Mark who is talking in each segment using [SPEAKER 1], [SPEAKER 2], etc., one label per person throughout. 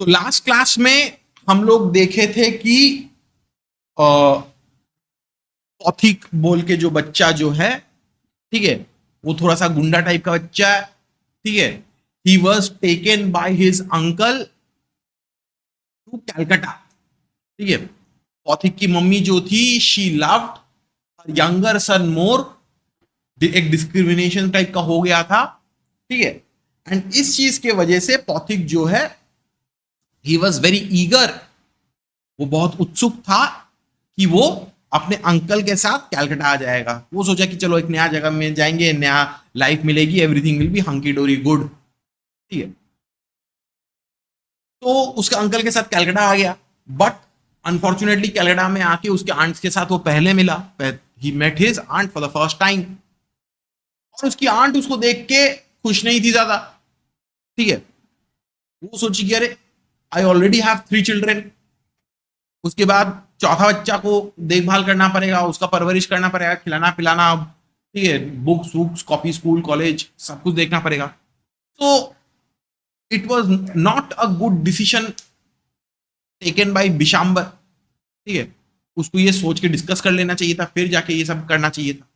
[SPEAKER 1] तो last class में हम लोग देखे थे कि पॉथिक बोल के जो बच्चा जो है, ठीक है, वो थोड़ा सा गुंडा टाइप का बच्चा है, ठीक है। He was taken by his uncle to Calcutta, ठीक है। पॉथिक की मम्मी जो थी, she loved younger son more, एक डिस्क्रिमिनेशन टाइप का हो गया था, ठीक है। एंड इस चीज के वजह से पॉथिक जो है, ही वॉज वेरी ईगर, वो बहुत उत्सुक था कि वो अपने अंकल के साथ कैलकाटा आ जाएगा। वो सोचा कि चलो एक नया जगह में जाएंगे, नया लाइफ मिलेगी, एवरीथिंग विल बी हंकी डोरी गुड, ठीक है। तो उसके अंकल के साथ कैलकाटा आ गया, बट अनफॉर्चुनेटली कैलकाटा में आके उसके आंट के साथ वो पहले मिला। He met his aunt for the first time, और उसकी आंट उसको देख के खुश नहीं थी ज्यादा, ठीक है। वो सोची कि अरे आई ऑलरेडी हैव 3 चिल्ड्रेन, उसके बाद चौथा बच्चा को देखभाल करना पड़ेगा, उसका परवरिश करना पड़ेगा, खिलाना पिलाना, ठीक है, बुक्स वुक्स कॉपी, स्कूल कॉलेज सब कुछ देखना पड़ेगा। तो it was not a good decision taken by Bishambar, ठीक है। उसको ये सोच के डिस्कस कर लेना चाहिए था, फिर जाके ये सब करना चाहिए था।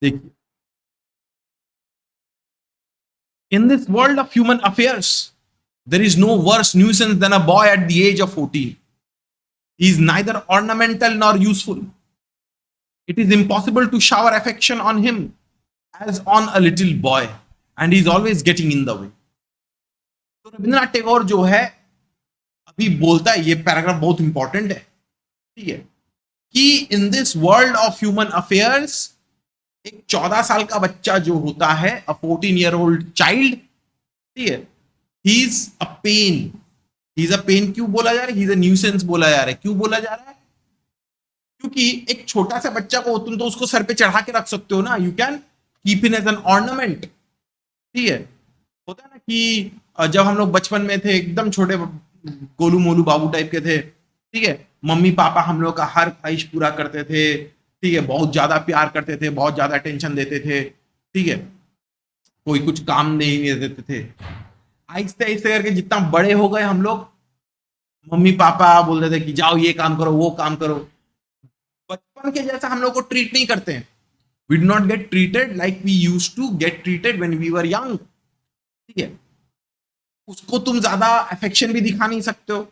[SPEAKER 1] देखिए, in this world of human affairs there is no worse nuisance than a boy at the age of 14. He is neither ornamental nor useful. It is impossible to shower affection on him as on a little boy, and he is always getting in the way. तो रविंद्रनाथ टैगोर जो है अभी बोलता है, ये paragraph बहुत important है, ठीक है, कि in this world of human affairs एक 14 साल का बच्चा जो होता है, अ 14-year-old चाइल्ड, ठीक है, he is a pain. He is a pain क्यों बोला जा रहा है? ही इज अ न्यूसेंस बोला जा रहा है। क्यों बोला जा रहा है? क्योंकि एक छोटा सा बच्चा को तुम तो उसको सर पे चढ़ा के रख सकते हो ना, you can keep in as an ornament, ठीक है। होता है ना कि जब हम लोग बचपन में थे, एकदम छोटे गोलू मोलू बाबू टाइप के थे, ठीक है, मम्मी पापा हम लोग का हर ख्वाहिश पूरा करते थे, ठीक है, बहुत ज्यादा प्यार करते थे, बहुत ज्यादा टेंशन देते थे, ठीक है, कोई कुछ काम नहीं देते थे। आहिस्ते आहिस्ते करके जितना बड़े हो गए हम लोग, मम्मी पापा बोलते थे कि जाओ ये काम करो, वो काम करो, बचपन के जैसा हम लोग को ट्रीट नहीं करते हैं। We do not get treated like we use to get treated when we were young, ठीक है। उसको तुम ज्यादा अफेक्शन भी दिखा नहीं सकते हो,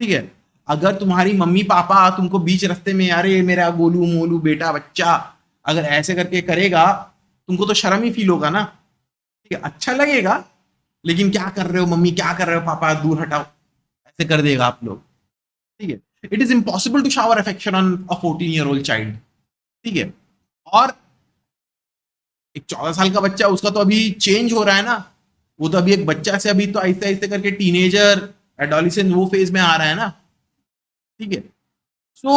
[SPEAKER 1] ठीक है। अगर तुम्हारी मम्मी पापा तुमको बीच रास्ते में, अरे मेरा गोलू मोलू बेटा बच्चा, अगर ऐसे करके करेगा, तुमको तो शर्म ही फील होगा ना, ठीक है, अच्छा लगेगा, लेकिन क्या कर रहे हो मम्मी, क्या कर रहे हो पापा, दूर हटाओ, ऐसे कर देगा आप लोग, ठीक है। It is impossible to shower affection on a 14-year-old child, ठीक है। और एक 14 साल का बच्चा, उसका तो अभी चेंज हो रहा है ना, वो तो अभी एक बच्चा से अभी तो आहिस्ते आहिस्ते करके टीनेजर, एडोलिसेंस, वो फेज में आ रहा है ना, ठीक है। So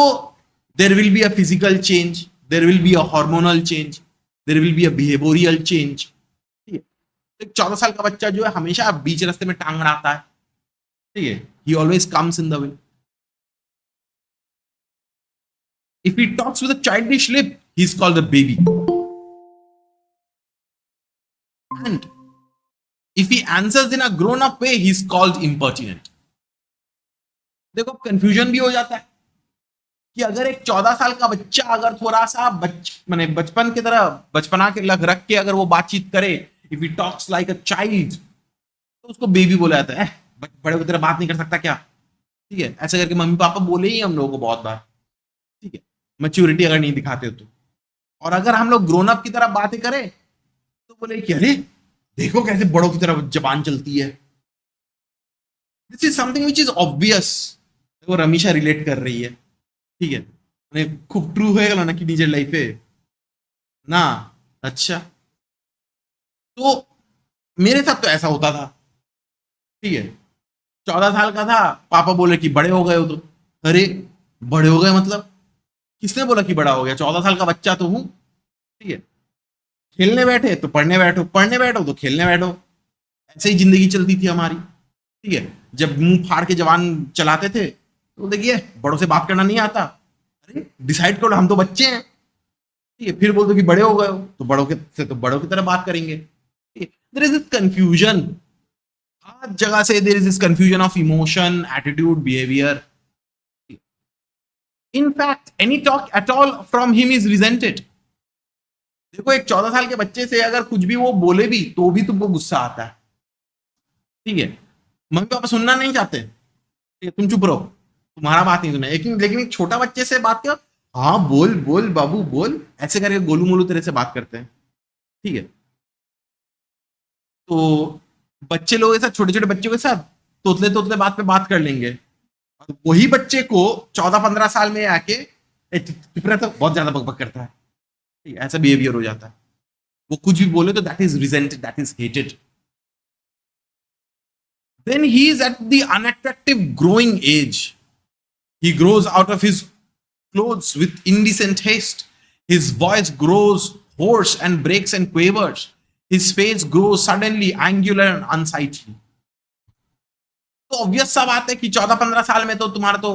[SPEAKER 1] there will be a physical change, there will be a hormonal change, there will be a behavioural change, ठीक है। एक 14 साल का बच्चा जो है हमेशा बीच रास्ते में टांग अड़ाता है, ठीक है, ही always comes in the way. If he talks with a childish lip, he's called a baby. And if he answers in a grown up way, he's called impertinent. देखो कंफ्यूजन भी हो जाता है कि अगर एक 14 साल का बच्चा अगर थोड़ा सा माने बचपन की तरह बचपना के लग रख के अगर वो बातचीत करे, if he talks like a child, तो उसको बेबी बोला जाता है। बड़े की तरह बात नहीं कर सकता क्या, ठीक है। ऐसे करके मम्मी पापा बोले ही हम लोगों को बहुत बार, ठीक है, मैच्योरिटी अगर नहीं दिखाते हो तो। और अगर हम लोग ग्रोन अप की तरह बातें करें तो बोले कि अरे देखो कैसे बड़ों की तरह जबान चलती है। This is something which is obvious. वो रमीशा रिलेट कर रही है, ठीक है, खूब ट्रू হয়ে গেল নাকি নিজের লাইফে ना। अच्छा, तो मेरे साथ तो ऐसा होता था, ठीक है। 14 साल का था, पापा बोले कि बड़े हो गए हो तो। अरे बड़े हो गए मतलब? किसने बोला कि बड़ा हो गया? 14 साल का बच्चा तो हूं, ठीक है। खेलने बैठे तो पढ़ने बैठो, पढ़ने बैठो तो खेलने बैठो, ऐसे ही जिंदगी चलती थी हमारी, ठीक है। जब मुंह फाड़ के जवान चलाते थे तो देखिए बड़ों से बात करना नहीं आता, अरे डिसाइड करो हम तो बच्चे हैं, ठीक है। फिर बोलते कि बड़े हो गए हो तो बड़ों के से तो बड़ों की तरह बात करेंगे, ठीक है। There is this confusion. हर जगह से there is this confusion of emotion, attitude, behaviour. In fact any talk at all from him is resented. देखो एक 14 साल के बच्चे से अगर कुछ भी वो बोले भी तो भी तुमको गुस्सा आता है. ठीक है, मम्मी पापा सुनना नहीं चाहते, ठीक है, तुम चुप रहो, तुम्हारा बात नहीं सुने. लेकिन लेकिन एक छोटा बच्चे से बात कर, हाँ बोल बोल बाबू बोल, ऐसे करके गोलू मोलू तेरे से बात करते हैं. ठीक है, तो बच्चे लोग के साथ, छोटे छोटे बच्चों के साथ तोतले तोतले बात पे बात कर लेंगे. और वही बच्चे को 14-15 साल में आके चुप रहा, तो बहुत ज्यादा बकबक करता है. ठीक है, ऐसा बिहेवियर हो जाता है. वो कुछ भी बोले तो that is resented, that is hated. Then he is at the unattractive growing age. He grows out of his clothes with indecent haste. His voice grows hoarse and breaks and quavers. His face grows suddenly angular and unsightly. तो obvious सा बात है कि 14-15 साल में तो तुम्हारा तो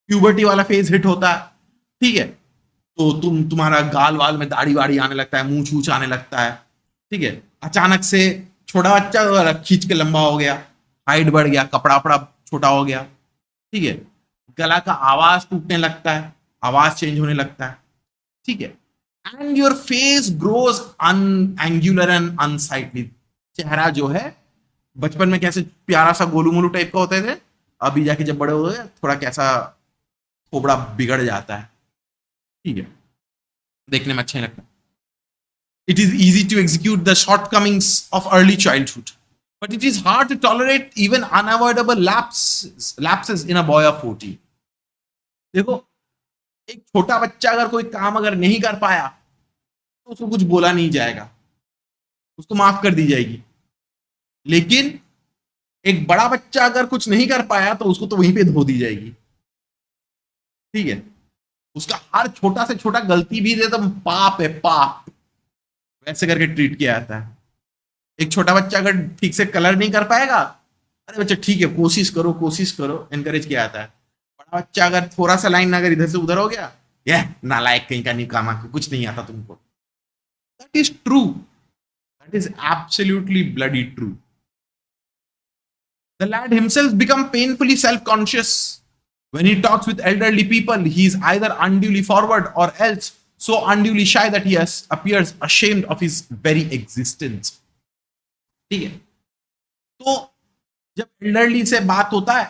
[SPEAKER 1] प्यूबर्टी वाला फेज हिट होता है. ठीक है, तो तुम्हारा गाल वाल में दाढ़ी वाड़ी आने लगता है, मुंह छूछ आने लगता है. ठीक है, अचानक से छोटा बच्चा खींच के लंबा हो गया, हाइट बढ़ गया, कपड़ा वपड़ा छोटा हो गया. ठीक है, गला का आवाज टूटने लगता है, आवाज चेंज होने लगता है. ठीक है, and your face grows angular and unsightly. चेहरा जो है बचपन में कैसे प्यारा सा गोलू मोलू टाइप का होते थे, अभी जाके जब बड़े हो गए थोड़ा कैसा खोपड़ा बिगड़ जाता है. ठीक है, देखने में अच्छा नहीं लगता. It is easy to execute the shortcomings of early childhood, but it is hard to tolerate even unavoidable lapses in a boy of 14. देखो, एक छोटा बच्चा अगर कोई काम अगर नहीं कर पाया तो उसको कुछ बोला नहीं जाएगा, उसको माफ कर दी जाएगी. लेकिन एक बड़ा बच्चा अगर कुछ नहीं कर पाया तो उसको तो वहीं पे धो दी जाएगी. ठीक है, उसका हर छोटा से छोटा गलती भी एकदम पाप है, पाप, वैसे करके ट्रीट किया जाता है. एक छोटा बच्चा अगर ठीक से कलर नहीं कर पाएगा, अरे बच्चा ठीक है कोशिश करो, एनकरेज किया जाता है. बड़ा बच्चा अगर थोड़ा सा लाइन अगर इधर से उधर हो गया, यह नालायक कहीं का निकामा, कुछ नहीं आता तुमको. That is true, that is absolutely bloody true. The lad himself become painfully self-conscious. When he talks with elderly people, he is either unduly forward or else so unduly shy that he appears ashamed of his very existence. ठीक है, तो जब elderly से बात होता है,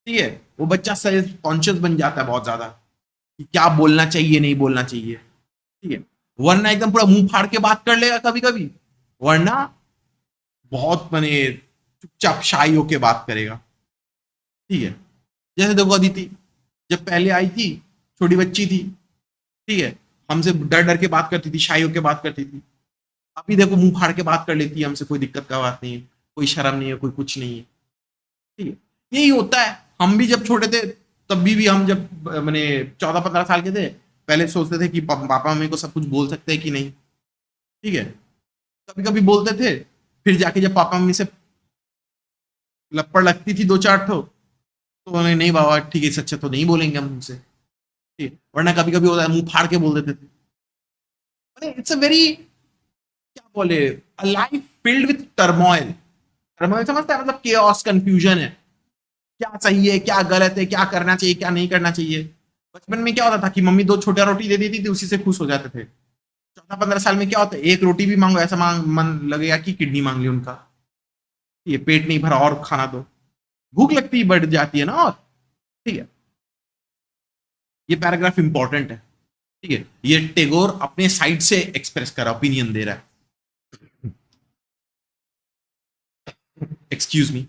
[SPEAKER 1] ठीक है, वो बच्चा सेल्फ कॉन्शियस बन जाता है बहुत ज्यादा कि क्या बोलना चाहिए नहीं बोलना चाहिए. ठीक है, वरना एकदम पूरा मुंह फाड़ के बात कर लेगा कभी कभी, वरना बहुत माने चुपचाप शाई होके बात करेगा. ठीक है, जैसे देखो अदिति जब पहले आई थी, छोटी बच्ची थी. ठीक है, हमसे डर डर के बात करती थी, शाई होके बात करती थी. अभी देखो मुंह फाड़ के बात कर लेती है हमसे, कोई दिक्कत का बात नहीं है, कोई शर्म नहीं है, कोई कुछ नहीं है. ठीक है, यही होता है. हम भी जब छोटे थे तब भी हम जब मैंने 14-15 साल के थे, पहले सोचते थे कि पापा मम्मी को सब कुछ बोल सकते हैं कि नहीं. ठीक है, कभी कभी बोलते थे, फिर जाके जब पापा मम्मी से लपड़ लगती थी 2-4 ठो, तो उन्हें नहीं बाबा ठीक है, सच्चा तो नहीं बोलेंगे हम तुमसे. ठीक है, वरना कभी कभी होता है मुंह फाड़ के बोल देते थे. इट्स अ वेरी, क्या बोले, a life filled with turmoil. Turmoil समझता है, मतलब केओस, कंफ्यूजन है, क्या सही है क्या गलत है, क्या करना चाहिए क्या नहीं करना चाहिए. बचपन में क्या होता था कि मम्मी 2 छोटा रोटी दे देती थी, उसी से खुश हो जाते थे. 14-15 साल में क्या होता है, एक रोटी भी मांगो ऐसा मन लगेगा कि किडनी मांग ली उनका. ये पेट नहीं भरा और खाना दो, भूख लगती बढ़ जाती है ना. और ठीक है, ये पैराग्राफ इंपॉर्टेंट है. ठीक है, ये टैगोर अपने साइड से एक्सप्रेस कर रहा, ओपिनियन दे रहा है. Excuse me.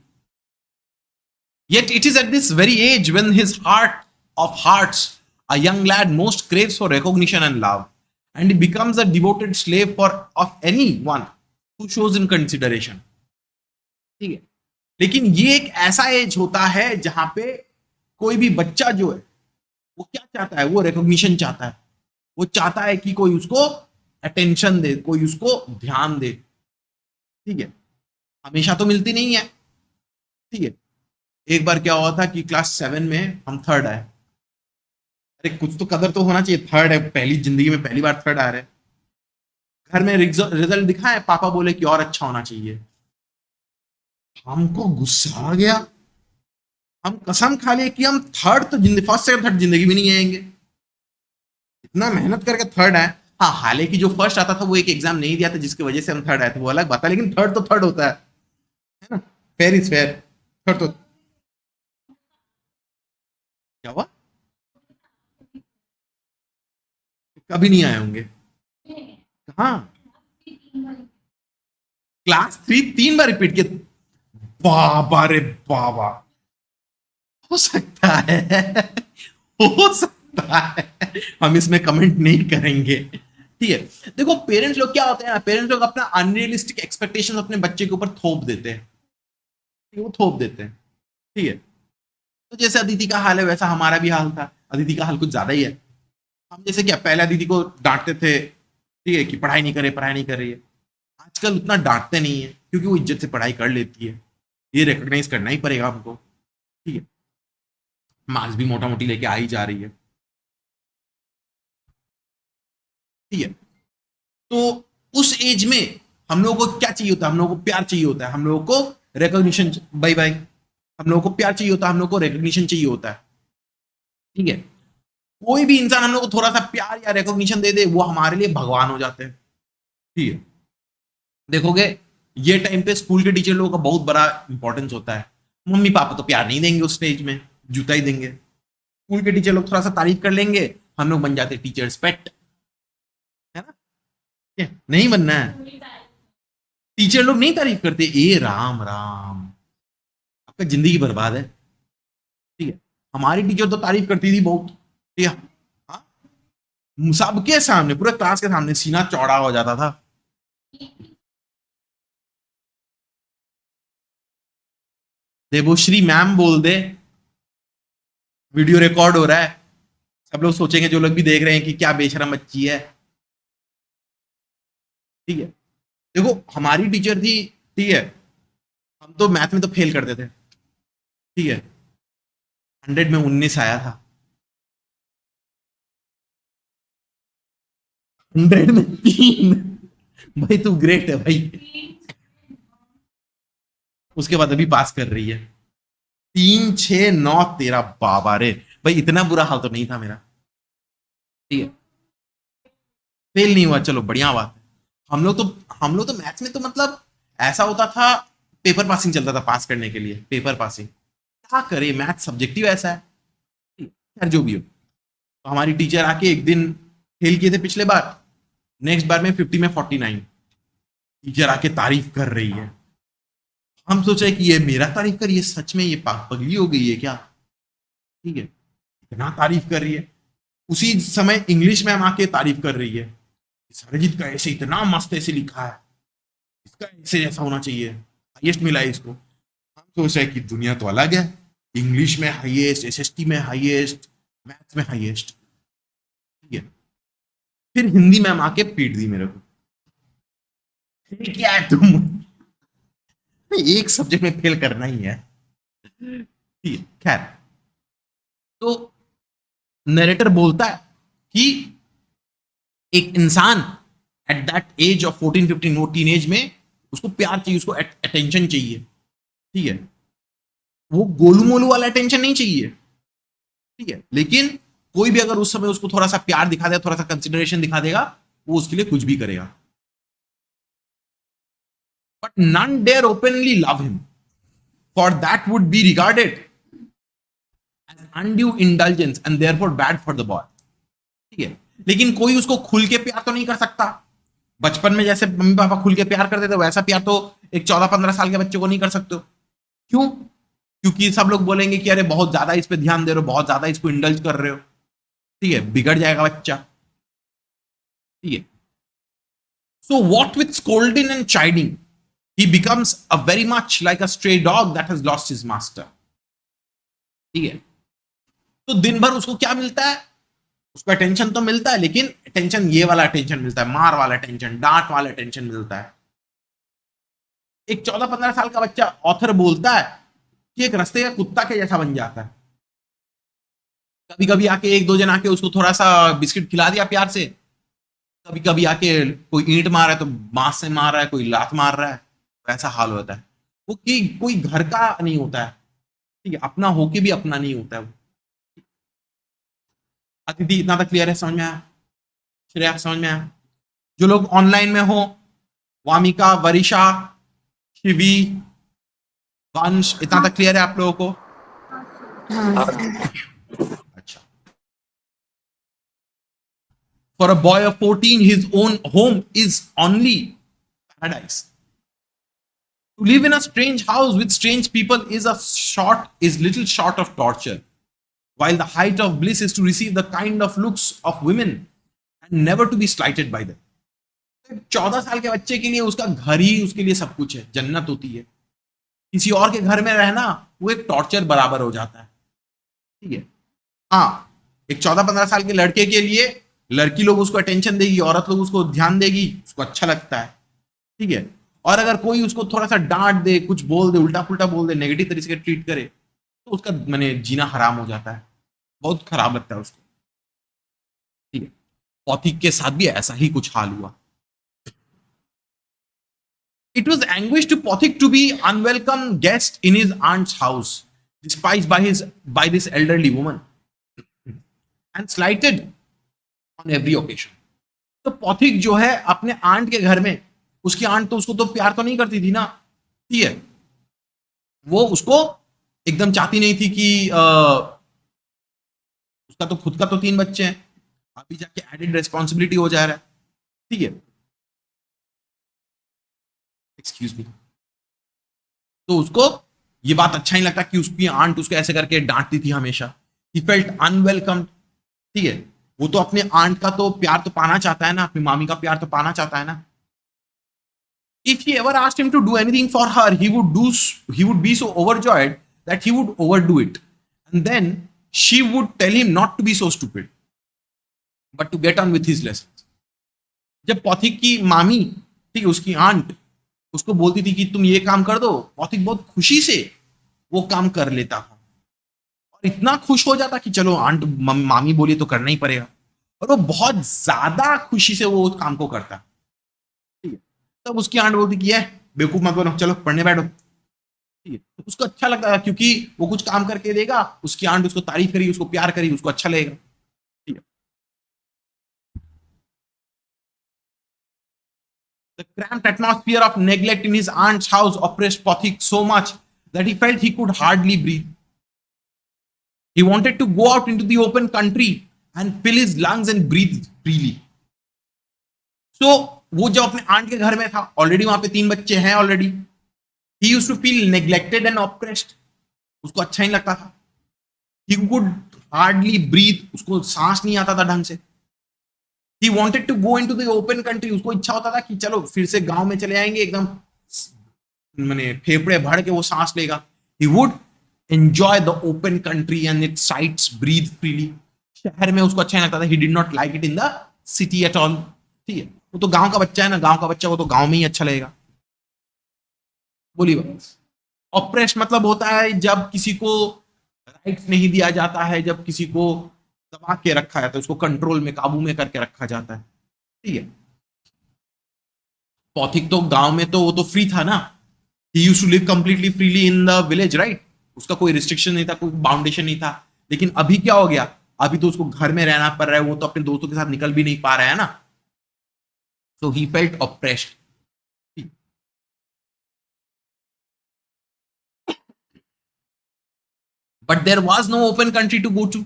[SPEAKER 1] Yet it is at this very age when his heart of hearts, a young lad most craves for recognition and love, and he becomes a devoted slave of anyone who shows him consideration. ठीक है, लेकिन ये एक ऐसा as होता है जहां पे कोई भी बच्चा जो है वो क्या चाहता है, वो रिकॉग्निशन चाहता है. वो चाहता है कि कोई उसको अटेंशन दे, कोई उसको ध्यान दे. ठीक है, हमेशा तो मिलती नहीं है. ठीक है, एक बार क्या हुआ था कि क्लास 7 में हम 3rd आए. अरे कुछ तो कदर तो होना चाहिए, 3rd है, पहली जिंदगी में पहली बार 3rd आ रहे. घर में रिजल्ट दिखाए, पापा बोले कि और अच्छा होना चाहिए. हमको गुस्सा आ गया। हम कसम खा लिए कि हम थर्ड तो जिंदगी, फर्स्ट सेकंड थर्ड जिंदगी में नहीं आएंगे। इतना मेहनत करके थर्ड आए। हाँ, हालांकि जो फर्स्ट आता था वो एक एग्जाम नहीं दिया था जिसकी वजह से हम थर्ड आए थे, वो अलग बात है, लेकिन थर्ड तो थर्ड होता है ना। Fair is fair. थर्ड तो क्या हुआ? कभी नहीं आए होंगे। हाँ, क्लास थ्री 3 बार रिपीट किया। बाबा रे बाबा। हो सकता है, हो सकता है, हम इसमें कमेंट नहीं करेंगे। ठीक है। देखो, पेरेंट्स लोग क्या होते हैं, पेरेंट्स लोग अपना अनरियलिस्टिक एक्सपेक्टेशन अपने बच्चे के ऊपर थोप देते हैं। वो थोप देते हैं। ठीक है। तो जैसे अदिति का हाल है वैसा हमारा भी हाल था। अदिति का हाल कुछ ज्यादा ही है। हम जैसे क्या पहले अदिति को डांटते थे, ठीक है, कि पढ़ाई नहीं करे, पढ़ाई नहीं कर रही है। आजकल उतना डांटते नहीं है क्योंकि वो इज्जत से पढ़ाई कर लेती है। ये रिकॉग्नाइज करना ही पड़ेगा हमको। ठीक है। मार्क्स भी मोटा मोटी लेके आ ही जा रही है। ठीक है। तो उस एज में हम लोगों को क्या चाहिए होता है? हम लोगों को प्यार चाहिए होता है, हम लोगों को रिकॉग्निशन। Bye bye. हम लोगों को प्यार चाहिए होता है, हम लोगों को रिकॉग्निशन चाहिए होता है। ठीक है। कोई भी इंसान हम लोग को थोड़ा सा प्यार या रिकॉग्निशन दे दे, वो हमारे लिए भगवान हो जाते हैं। ठीक है। देखोगे, ये टाइम पे स्कूल के टीचर लोगों का बहुत बड़ा इंपॉर्टेंस होता है। मम्मी पापा तो प्यार नहीं देंगे उस स्टेज में, जूता ही देंगे। स्कूल के टीचर लोग थोड़ा सा तारीफ कर लेंगे, हम लोग बन जाते टीचर्स पेट। है ना? नहीं बनना है। टीचर लोग नहीं तारीफ करते, ए राम राम, आपका जिंदगी बर्बाद है। ठीक है। हमारी टीचर तो तारीफ करती थी बहुत। ठीक है। हाँ, सबके सामने, पूरे क्लास के सामने सीना चौड़ा हो जाता था। देवोश्री मैम बोल दे, वीडियो रिकॉर्ड हो रहा है, सब लोग सोचेंगे, जो लोग भी देख रहे हैं, कि क्या बेशरम बच्ची है। ठीक है। देखो, हमारी टीचर थी। ठीक है। हम तो मैथ में तो फेल करते थे। ठीक है। 100 में 19 आया था। 100 में 3। भाई तू ग्रेट है भाई। उसके बाद अभी पास कर रही है। 3, 6, 9, 13, बाबा रे। भाई इतना बुरा हाल तो नहीं था मेरा। ठीक है। फेल नहीं हुआ, चलो बढ़िया बात है। हम लोग तो मैथ्स में तो मतलब ऐसा होता था, पेपर पासिंग चलता था पास करने के लिए, पेपर पासिंग। क्या करे, मैथ सब्जेक्टिव ऐसा है। खैर जो भी हो, तो हमारी टीचर आके एक दिन फेल किए थे पिछले बार, नेक्स्ट बार में 50 में 49। टीचर आके तारीफ कर रही है। हम सोचे कि ये मेरा तारीफ कर रही है, सच में ये पगली हो गई है क्या? ठीक है। इतना तारीफ कर रही है। उसी समय इंग्लिश मैम आके तारीफ कर रही है, सरजीत का ऐसे इतना मस्त ऐसे लिखा है, इसका ऐसे जैसा होना चाहिए, हाईएस्ट मिला है इसको। हम सोच रहे हैं कि दुनिया तो अलग है, इंग्लिश में हाईएस्ट, एसएसटी में हाईएस्ट, मैथ्स में हाईएस्ट। ठीक है। फिर हिंदी मैम आके पीट दी मेरे को। "ये क्या है तुम, एक सब्जेक्ट में फेल करना ही है"। ठीक है। खैर, तो नरेटर बोलता है कि एक इंसान एट दैट एज ऑफ 14 15, वो टीन एज में उसको प्यार चाहिए, उसको अटेंशन चाहिए। ठीक है। वो गोलू मोलू वाला अटेंशन नहीं चाहिए। ठीक है। लेकिन कोई भी अगर उस समय उसको थोड़ा सा प्यार दिखा देगा, थोड़ा सा कंसिडरेशन दिखा देगा, वो उसके लिए कुछ भी करेगा। But none dare openly love him, for that would be regarded as undue indulgence and therefore bad for the boy. ठीक है। लेकिन कोई उसको खुल के प्यार तो नहीं कर सकता। बचपन में जैसे मम्मी पापा खुल के प्यार करते थे, वैसा प्यार तो एक 14 15 साल के बच्चे को नहीं कर सकते हो। क्यों? क्योंकि सब लोग बोलेंगे कि अरे बहुत ज्यादा इस पे ध्यान दे रहे हो, बहुत ज्यादा इसको इंडल्ज कर रहे हो। ठीक है। बिगड़ जाएगा बच्चा। ठीक है। So what with scolding and chiding, he becomes a very much like a stray dog that has lost his master। ठीक है। तो दिन भर उसको क्या मिलता है? उसको अटेंशन तो मिलता है, लेकिन अटेंशन ये वाला अटेंशन मिलता है, मार वाला अटेंशन, डांट वाला अटेंशन मिलता है। एक 14 15 साल का बच्चा, ऑथर बोलता है कि एक रास्ते का कुत्ता के जैसा बन जाता है। कभी कभी आके एक दो जन आके उसको थोड़ा सा बिस्किट खिला दिया प्यार से, कभी कभी आके कोई ईंट मार रहा है तो बांस से मार रहा है, कोई लात मार रहा है, वैसा हाल होता है। वो कि कोई घर का नहीं होता है, ठीक है, अपना होके भी अपना नहीं होता है वो। अतिथि इतना तक क्लियर है, समझ में आया? श्रेया समझ में आया? जो लोग ऑनलाइन में हो, वामिका, वरिशा, शिवी, वंश, इतना तक क्लियर है आप लोगों को?
[SPEAKER 2] हाँ सर।
[SPEAKER 1] अच्छा। For a boy of 14, his own home is only paradise. To live in a strange house with strange people is little short of torture. While the height of bliss is to receive the kind of looks of women and never to be slighted by them. 14 साल के बच्चे के लिए उसका घर ही उसके लिए सब कुछ है, जन्नत होती है। किसी और के घर में रहना वो एक टॉर्चर बराबर हो जाता है, ठीक है। हाँ, एक 14-15 साल के लड़के के लिए लड़की लोग उसको अटेंशन देगी, औरत लोग उसको ध्यान देगी, उसको अच्छा लगता है, ठीक है। और अगर कोई उसको थोड़ा सा डांट दे, कुछ बोल दे, उल्टा पुल्टा बोल दे, नेगेटिव तरीके से ट्रीट करे, तो उसका मैंने जीना हराम हो जाता है, बहुत खराब लगता है उसको, ठीक है। पौथिक के साथ भी ऐसा ही कुछ हाल हुआ। It was anguish to Pothik to be unwelcome guest in his aunt's house, despised by this elderly woman, and slighted on every occasion. तो पौथिक जो है अपने आंट के घर में, उसकी आंट तो उसको तो प्यार तो नहीं करती थी ना, ठीक है, वो उसको एकदम चाहती नहीं थी कि उसका तो खुद का तो 3 बच्चे हैं, अभी जाके एडेड रेस्पॉन्सिबिलिटी हो जा रहा है, ठीक है। Excuse me. तो उसको ये बात अच्छा नहीं लगता कि उसकी आंट उसको ऐसे करके डांटती थी हमेशा। ही फेल्ट अनवेलकम, ठीक है। वो तो अपने आंट का तो प्यार तो पाना चाहता है ना, अपनी मामी का प्यार तो पाना चाहता है ना। If he ever asked him to do anything for her, he would be so overjoyed that he would overdo it, and then she would tell him not to be so stupid, but to get on with his lessons. जब पौथिक की मामी, ठीक है, उसकी aunt उसको बोलती थी कि तुम ये काम कर दो, पौथिक बहुत खुशी से वो काम कर लेता था, और इतना खुश हो जाता कि चलो आंट मामी बोली तो करना ही पड़ेगा, और वो बहुत ज्यादा खुशी से वो काम को करता, ठीक है। तब उसकी आंट बोलती कि बेवकूफ मत बनो, चलो पढ़ने बैठो, ठीक है। तो उसको अच्छा लगता था क्योंकि वो कुछ काम करके देगा, उसकी आंट उसको तारीफ करेगी, उसको प्यार करेगी, उसको अच्छा लगेगा, ठीक है। The cramped atmosphere of neglect in his aunt's house oppressed Pothik so much that he felt he could hardly breathe. He wanted to go out into the open country and fill his lungs and breathe freely. So वो जब अपने aunt के घर में था, already वहां पे 3 बच्चे हैं already, he used to feel neglected and oppressed. उसको अच्छा नहीं लगता था। He could hardly breathe, उसको सांस नहीं आता था ढंग से। He wanted to go into the open country, उसको इच्छा होता था कि चलो फिर से गांव में चले आएंगे, एकदम मैंने फेफड़े भर के वो सांस लेगा। He would enjoy the open country and its sights, breathe freely. शहर में उसको अच्छा नहीं लगता था। He did not like it in the city at all. ठीक है, वो तो गांव का बच्चा है ना, गांव का बच्चा वो तो गांव में ही अच्छा लगेगा। बोलिए बस। ऑप्रेस मतलब होता है जब किसी को राइट्स नहीं दिया जाता है, जब किसी को दबा के रखा जाता है, उसको कंट्रोल में, काबू में करके रखा जाता है, ठीक है। पौथिक तो गांव में तो वो तो फ्री था ना, he used to live completely freely in the village, right. उसका कोई रिस्ट्रिक्शन नहीं था, कोई बाउंडेशन नहीं था। लेकिन अभी क्या हो गया, अभी तो उसको घर में रहना पड़ रहा है, वो तो अपने दोस्तों के साथ निकल भी नहीं पा रहा है ना। So he felt oppressed. But there was no open country to go to,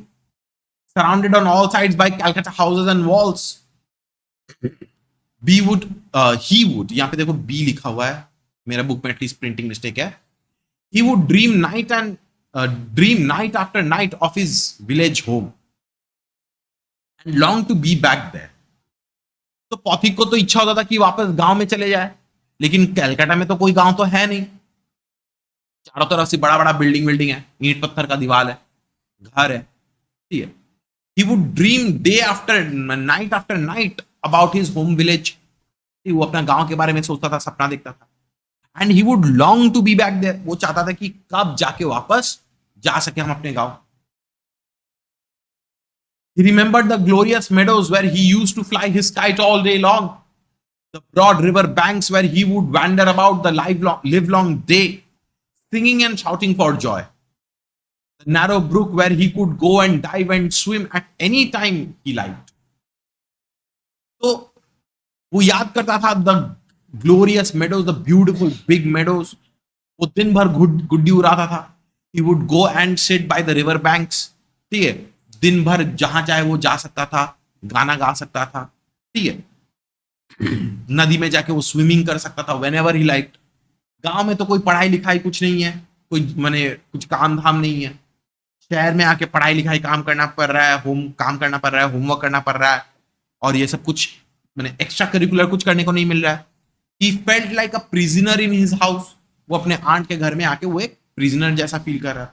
[SPEAKER 1] surrounded on all sides by Calcutta houses and walls. He would, यहाँ पे देखो B लिखा हुआ है, मेरा बुक में एटलीस्ट प्रिंटिंग मिस्टेक है। He would dream night after night of his village home and long to be back there. तो पौथिक को तो इच्छा होता था कि वापस गांव में चले जाए, लेकिन कलकत्ता में तो कोई गांव तो है नहीं, चारों तरफ से बड़ा बड़ा बिल्डिंग है, ईंट पत्थर का दीवार है, घर है, ठीक है। He would dream night after night about his home village. वो अपना गांव के बारे में सोचता था, सपना देखता था। And he would long to be back there. वो चाहता था कि कब जाके वापस जा सके हम अपने गांव। He remembered the glorious meadows where he used to fly his kite all day long, the broad river banks where he would wander about the livelong day, singing and shouting for joy. The narrow brook where he could go and dive and swim at any time he liked. तो वो याद करता था the glorious meadows, the beautiful big meadows. वो दिन भर गुड्डी उड़ाता था. He would go and sit by the river banks. ठीक है, दिन भर जहां चाहे वो जा सकता था, गाना गा सकता था. ठीक है, नदी में जाके वो स्विमिंग कर सकता था वेन एवर ही लाइक. गांव में तो कोई पढ़ाई लिखाई कुछ नहीं है, कोई माने कुछ काम धाम नहीं है. शहर में आके पढ़ाई लिखाई काम करना पड़ रहा है, काम करना पड़ रहा है, होमवर्क करना पड़ रहा है, और ये सब कुछ मैंने एक्स्ट्रा करिकुलर कुछ करने को नहीं मिल रहा है. He felt like a prisoner in his house. वो अपने आंट के घर में आके वो एक प्रिजनर जैसा फील कर रहा है.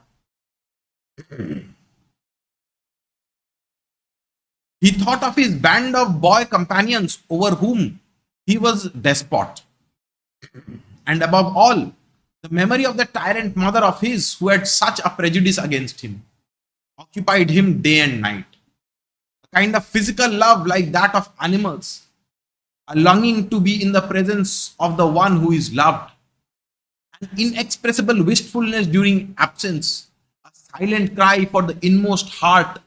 [SPEAKER 1] He thought of his band of boy companions over whom he was despot. And above all, the memory of the tyrant mother of his who had such a prejudice against him occupied him day and night. A kind of physical love like that of animals, a longing to be in the presence of the one who is loved, an inexpressible wistfulness during absence, a silent cry for the inmost heart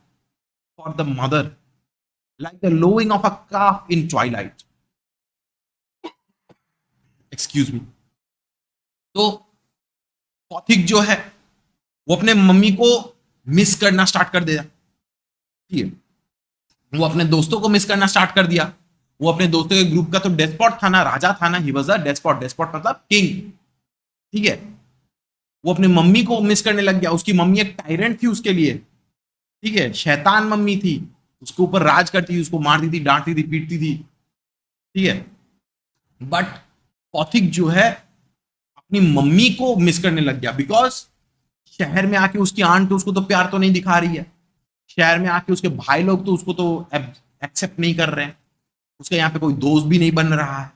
[SPEAKER 1] for the mother, like the lowing of a calf in twilight. Excuse me. तो पॉथिक जो है वो अपने mummy को miss करना start कर दिया. ठीक है, वो अपने दोस्तों को मिस करना स्टार्ट कर दिया. वो अपने दोस्तों के ग्रुप का तो डेस्पॉट था ना, राजा था ना. He was a despot. Despot मतलब किंग. ठीक है, वो अपने मम्मी को मिस करने लग गया. उसकी मम्मी एक टायरेंट थी उसके लिए. ठीक है, शैतान मम्मी थी, उसके ऊपर राज करती थी, उसको मारती थी, डांटती थी, पीटती थी. ठीक है, बट पॉथिक जो है अपनी मम्मी को मिस करने लग गया. बिकॉज शहर में आके उसकी आंट उसको तो प्यार तो नहीं दिखा रही है. शहर में आके उसके भाई लोग तो उसको तो एक्सेप्ट नहीं कर रहे हैं. उसका यहाँ पे कोई दोस्त भी नहीं बन रहा है.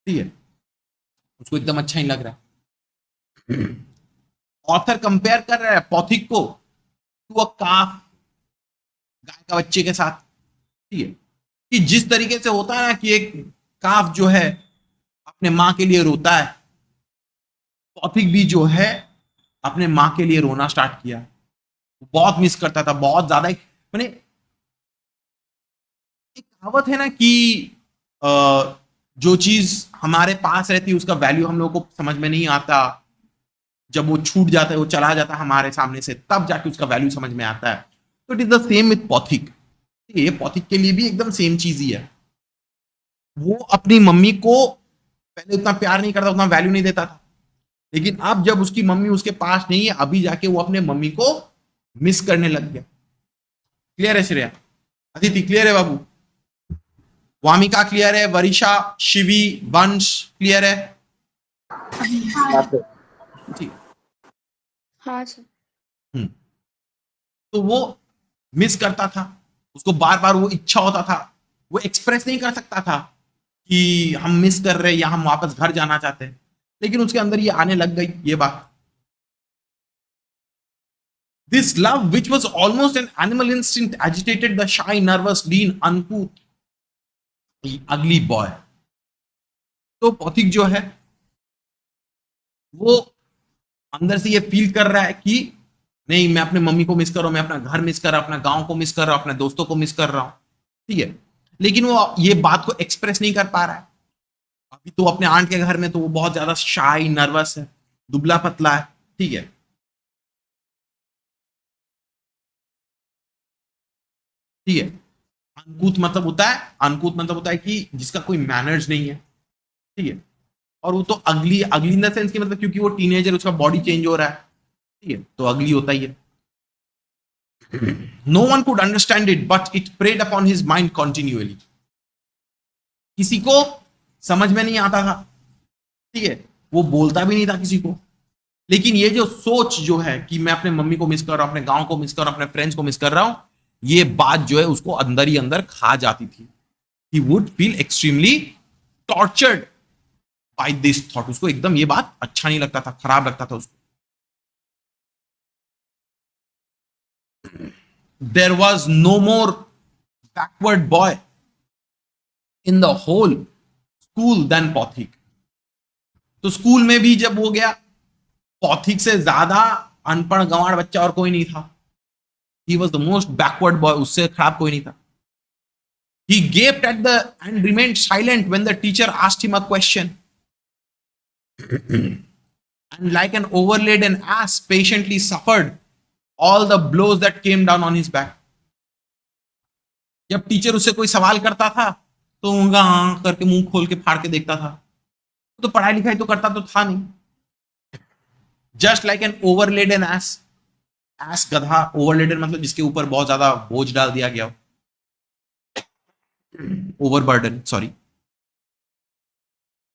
[SPEAKER 1] ठीक है, उसको एकदम अच्छा नहीं लग रहा है. ऑथर कंपेयर कर रहा है पॉथिक को टू अ काफ, गाय का बच्चे के साथ. ठीक है, कि जिस तरीके से होता है ना कि एक काफ जो है अपने मां के लिए रोता है, पॉथिक भी जो है अपने मां के लिए रोना स्टार्ट किया. बहुत मिस करता था, बहुत ज्यादा. मैंने एक कहावत है ना कि जो चीज हमारे पास रहती है उसका वैल्यू हम लोगों को समझ में नहीं आता. जब वो छूट जाता है, वो चला जाता है हमारे सामने से, तब जाके उसका वैल्यू समझ में आता है. तो it is the same with Phatik. ये पॉथिक के लिए भी एकदम सेम चीज ही है. वो अपनी मम्मी को पहले उतना प्यार नहीं करता, उतना वैल्यू नहीं देता था. लेकिन अब जब उसकी मम्मी उसके पास नहीं है, अभी जाके वो अपने मम्मी को मिस करने लग गया. क्लियर है श्रेया? अदिति क्लियर है? बाबू वामिका क्लियर है? वरिशा, शिवी, वंश क्लियर है? ठीक.
[SPEAKER 2] हाँ सर.
[SPEAKER 1] तो वो मिस करता था, उसको बार बार वो इच्छा होता था. वो एक्सप्रेस नहीं कर सकता था कि हम मिस कर रहे या हम वापस घर जाना चाहते हैं. लेकिन उसके अंदर ये आने लग गई ये बात. This love, which was almost an animal instinct, agitated the shy, nervous, lean, uncouth, ugly boy. तो पॉथिक जो है वो अंदर से ये फील कर रहा है कि नहीं, मैं अपने मम्मी को मिस कर रहा हूं, मैं अपना घर मिस कर रहा हूं, अपना गांव को मिस कर रहा हूं, अपने दोस्तों को मिस कर रहा हूं. ठीक है, लेकिन वो ये बात को एक्सप्रेस नहीं कर पा रहा है. अभी तो अपने आंट के घर में तो वो बहुत ज्यादा शाई, नर्वस है, दुबला पतला है. ठीक है, ठीक है. अनकूथ मतलब होता है कि जिसका कोई मैनर्स नहीं है. ठीक है, और वो तो अगली अगली इन द सेंस की मतलब क्योंकि वो टीनेजर, उसका बॉडी चेंज हो रहा है. ठीक है, तो अगली होता ही है. No one could understand it but it preyed upon his mind continually. किसी को समझ में नहीं आता था. ठीक है, वो बोलता भी नहीं था किसी को. लेकिन ये जो सोच जो है कि मैं अपने मम्मी को मिस कर रहा हूं, अपने गांव को मिस कर रहा हूं, अपने फ्रेंड्स को मिस कर रहा हूं, ये बात जो है उसको अंदर ही अंदर खा जाती थी. He would feel extremely tortured by this thought. उसको एकदम ये बात अच्छा नहीं लगता था, खराब लगता था उसको. There was no more backward boy in the whole school than Phatik. तो स्कूल में भी जब वो गया, पॉथिक से ज्यादा अनपढ़ गंवार बच्चा और कोई नहीं था. He was the most backward boy. उससे खराब कोई नहीं था. He gaped at the and remained silent when the teacher asked him a question. And like an overladen ass, patiently suffered all the blows that came down on his back. जब teacher उससे कोई सवाल करता था तो उनका हाँ करके मुंह खोल के फाड़ के देखता था. तो पढ़ाई लिखाई तो करता तो था नहीं. Just like an overladen ass. Ass गधा, ओवरलेडन मतलब जिसके ऊपर बहुत ज्यादा बोझ डाल दिया गया हो. Overburden, sorry.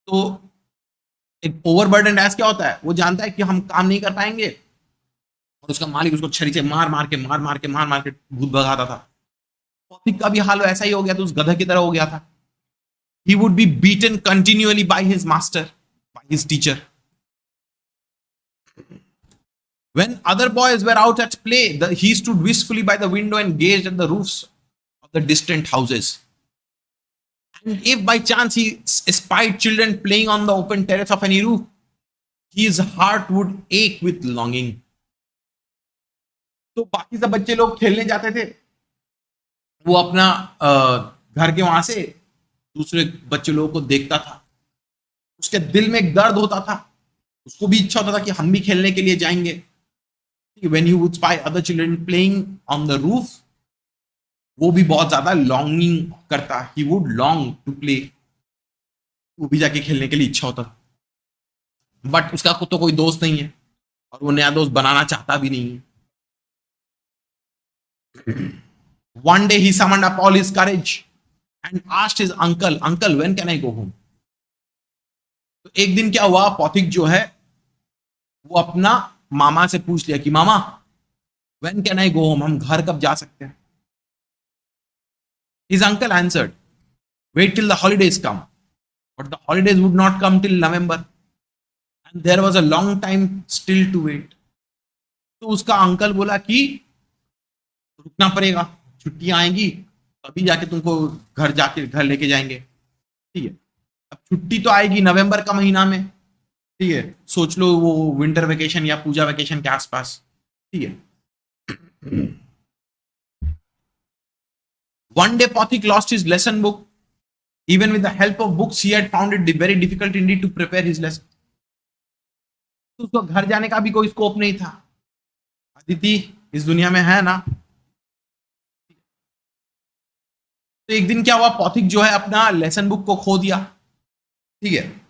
[SPEAKER 1] तो एक ओवरबर्डन एस क्या होता है? वो जानता है कि हम काम नहीं कर पाएंगे और उसका मालिक उसको छड़ी से मार मार के भूत भगाता था. पॉथिक का भी हाल ऐसा ही हो गया था, उस गधा की तरह हो गया था. He would be beaten continually by his master, by his teacher. When other boys were out at play, he stood wistfully by the window and gazed at the roofs of the distant houses. And if by chance he espied children playing on the open terrace of any roof, his heart would ache with longing. तो बाकी सब बच्चे लोग खेलने जाते थे, वो अपना घर के वहां से दूसरे बच्चे लोगों को देखता था. उसके दिल में एक दर्द होता था. उसको भी इच्छा होता था कि हम भी खेलने के लिए जाएंगे. When he would spy other children playing on the roof, वो भी बहुत ज्यादा लॉन्गिंग करता. He would long to play. वो भी जाके खेलने के लिए इच्छा होता था. बट उसका तो कोई दोस्त नहीं है और वो नया दोस्त बनाना चाहता भी नहीं है. One day he summoned up all his courage and asked his uncle, "Uncle, when can I go home?" तो एक दिन क्या हुआ, पॉथिक जो है वो अपना मामा से पूछ लिया कि मामा, when can I go home? हम घर कब जा सकते हैं? His uncle answered, "Wait till the holidays come." But the holidays would not come till November, and there was a long time still to wait. तो उसका अंकल बोला कि रुकना पड़ेगा, छुट्टियां आएंगी तभी जाके तुमको घर लेके जाएंगे. ठीक है, अब छुट्टी तो आएगी नवंबर का महीना में. ठीक है, सोच लो वो विंटर वेकेशन या पूजा वेकेशन के आसपास. ठीक है. One day Pothik lost his lesson book. Even with the help of books, he had found it very difficult indeed to prepare his lesson. तो उसको घर जाने का भी कोई स्कोप नहीं था. अदिति इस दुनिया में है ना. तो एक दिन क्या हुआ, पॉथिक जो है अपना लेसन बुक को खो दिया. ठीक है,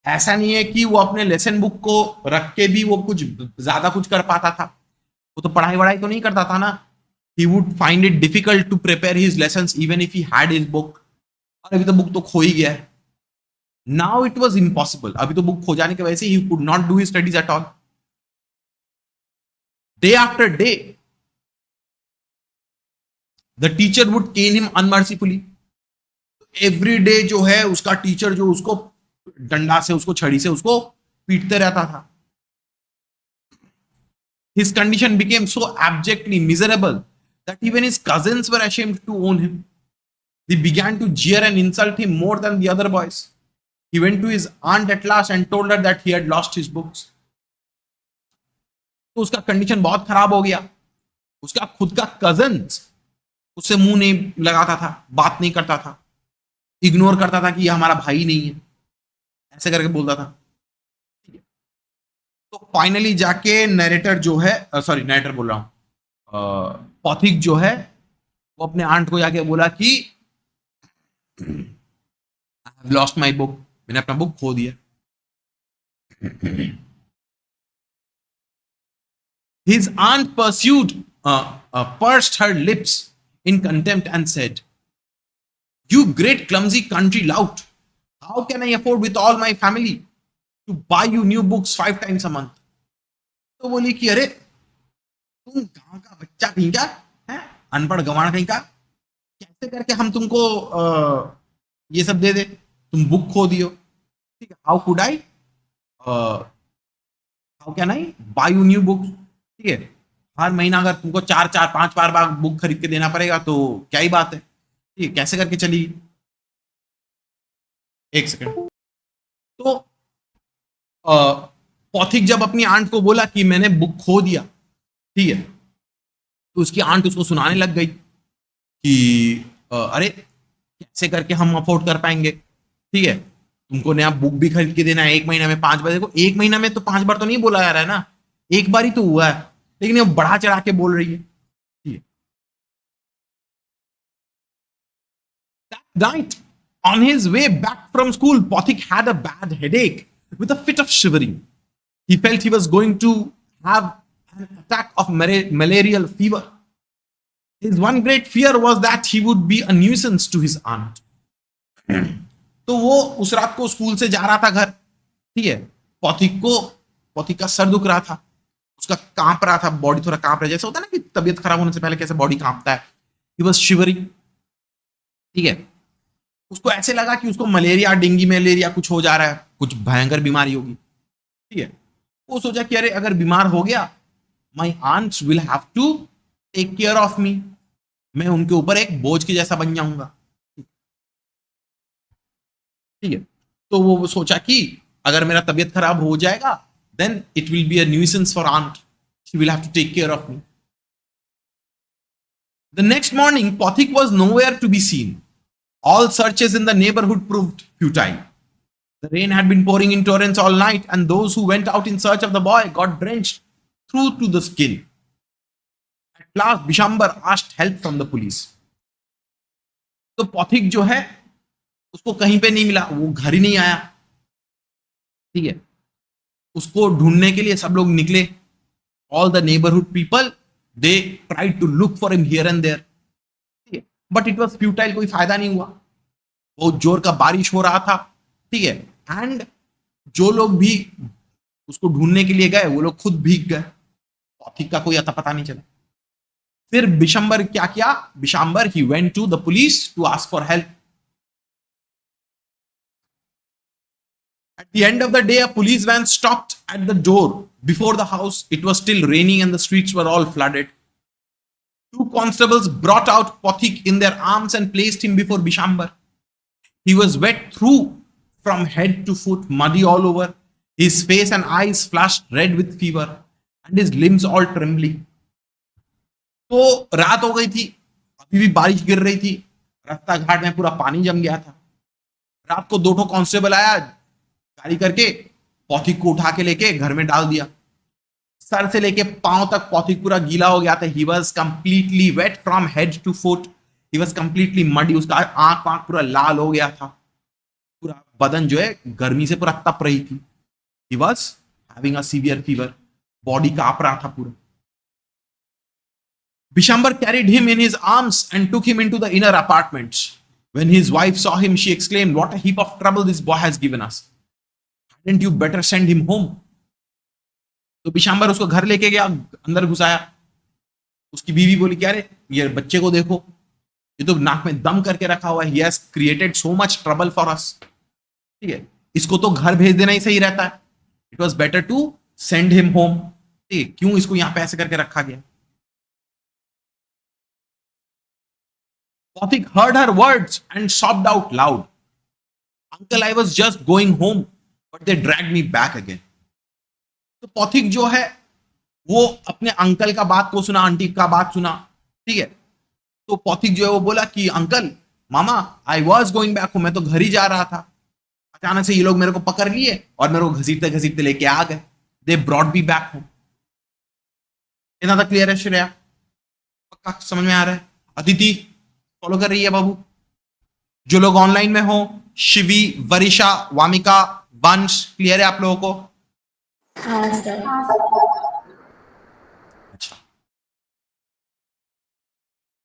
[SPEAKER 1] ऐसा नहीं है कि वो अपने लेसन बुक को रख के भी वो कुछ ज्यादा कुछ कर पाता था. वो तो पढ़ाई वढ़ाई तो नहीं करता था ना. He would find it difficult to prepare his lessons even if he had his book. और अभी तो बुक तो खो ही गया है. Now it was impossible. अभी तो बुक खो जाने की वजह से he could not do his studies at all. Day after day, the teacher would cane him unmercifully. Every day जो है उसका टीचर जो उसको डंडा से, उसको छड़ी से उसको पीटते रहता था. His condition became so abjectly miserable that even his cousins were ashamed to own him. They began to jeer and insult him more than the other boys. He went to his aunt at last and told her that he had lost his books. तो उसका condition बहुत खराब हो गया. उसका खुद का cousins उससे मुंह नहीं लगाता था, बात नहीं करता था, इग्नोर करता था कि ये हमारा भाई नहीं है, ऐसे करके बोलता था. तो फाइनली जाके नरेटर जो है, सॉरी नरेटर बोल रहा हूं, पॉथिक जो है वो अपने आंट को जाके बोला कि I have lost my book. मैंने अपना बुक खो दिया. His aunt pursed her lips in contempt and said, "You great clumsy country lout, how can I afford with all my family to buy you new books 5 times a month?" तो बोली कि अरे तुम गांव का बच्चा कहीं का है, अनपढ़ गंवार कहीं का, कैसे करके हम तुमको ये सब दे दे, तुम बुक खो दियो. ठीक है, how could I, how can I buy you new books. ठीक है, हर महीना अगर तुमको 4-5 बार बुक खरीद के देना पड़ेगा तो क्या ही बात है. ठीक है, कैसे करके चली. एक सेकंड. तो पॉथिक जब अपनी आंट को बोला कि मैंने बुक खो दिया, ठीक है, तो उसकी आंट उसको सुनाने लग गई कि अरे कैसे करके हम अफोर्ड कर पाएंगे, ठीक है, तुमको नया बुक भी खरीद के देना है, 1 महीना में 5 बार। देखो 1 महीना में तो 5 बार तो नहीं बोला जा रहा है ना, एक बार ही तो हुआ है, लेकिन ये बढ़ा चढ़ा के बोल रही है, ठीक है। That night, on his way back from school, Pothik had a bad headache with a fit of shivering. He felt he was going to have an attack of malarial fever. His one great fear was that he would be a nuisance to his aunt. तो वो उस रात को school से जा रहा था घर, ठीक है, पॉथिक का सर दुख रहा था, उसका कांप रहा था, बॉडी थोड़ा कांप रहा है, जैसे होता है ना कि तबीयत खराब होने से पहले कैसे बॉडी कांपता है। ही वाज शिवरिंग, ठीक है, उसको ऐसे लगा कि उसको मलेरिया, डेंगू मलेरिया कुछ हो जा रहा है, कुछ भयंकर बीमारी होगी, ठीक है। वो सोचा कि अरे अगर बीमार हो गया, my aunts will have to take care of me, मैं उनके ऊपर एक बोझ के जैसा बन जाऊंगा, ठीक है। तो वो सोचा कि अगर मेरा तबीयत खराब हो जाएगा, then it will be a nuisance for aunt, she will have to take care of me. The next morning Phatik was nowhere to be seen. All searches in the neighborhood proved futile. The rain had been pouring in torrents all night, and those who went out in search of the boy got drenched through to the skin. At last, Bishambar asked help from the police. तो पॉथिक जो है उसको कहीं पे नहीं मिला, वो घर ही नहीं आया, ठीक है। उसको ढूंढने के लिए सब लोग निकले. All the neighborhood people, they tried to look for him here and there. But it was futile, कोई फायदा नहीं हुआ, बहुत जोर का बारिश हो रहा था, ठीक है। एंड जो लोग भी उसको ढूंढने के लिए गए वो लोग खुद भीग गए, पॉथिक का कोई अता पता नहीं चला. फिर बिशंबर क्या किया? Bishambar he went to the police to ask for help. At the end of the day, a police van stopped at the door before the house. It was still raining and the streets were all flooded. Two constables brought out Pothik in their arms and placed him before Bishambar. He was wet through from head to foot, muddy all over. His face and eyes flushed red with fever, and his limbs all trembling. तो रात हो गई थी, अभी भी बारिश गिर रही थी, रास्ता घाट में पूरा पानी जम गया था. रात को 2 कांस्टेबल आया गाड़ी करके, पॉथिक को उठा के लेके घर में डाल दिया. सर से लेके पांव तक पॉथिक पूरा गीला हो गया था. He was completely wet from head to foot. He was completely muddy. उसका आंख वाँख पूरा लाल हो गया था, पूरा बदन जो है गर्मी से पूरा तप रही थी. He was having a severe fever. Body कांप रहा था पूरा. Bishambar carried him in his arms and took him into the inner apartments. When his wife saw him, she exclaimed, "What a heap of trouble this boy has given us. Hadn't you better send him home?" तो बिशंबर उसको घर लेके गया, अंदर घुसाया. उसकी बीवी बोली, क्या रे, ये बच्चे को देखो, ये तो नाक में दम करके रखा हुआ है. He has created so much trouble for us. ठीक है, इसको तो घर भेज देना ही सही रहता है. It was better to send him home. ठीक है, क्यों इसको यहां पे ऐसे करके रखा गया? Pothik heard her words and sobbed out loud. Uncle, I was just going home, but they dragged me back again. तो पॉथिक जो है वो अपने अंकल का बात को सुना, आंटी का बात सुना, ठीक है. तो पॉथिक जो है वो बोला कि uncle, mama, I was going back home, मैं तो घर ही जा रहा था. अचानक से ये लोग मेरे को पकड़ लिए और मेरे को घसीटते घसीटते लेके आ गए. They brought me back home. इतना तक क्लियर है श्रेया? पक्का समझ में आ रहा है? अदिति फॉलो कर रही है बाबू? जो लोग ऑनलाइन में हो, शिवी, वरिशा, वामिका, वंश, क्लियर है आप लोगों को?
[SPEAKER 2] हाँ सर.
[SPEAKER 1] अच्छा.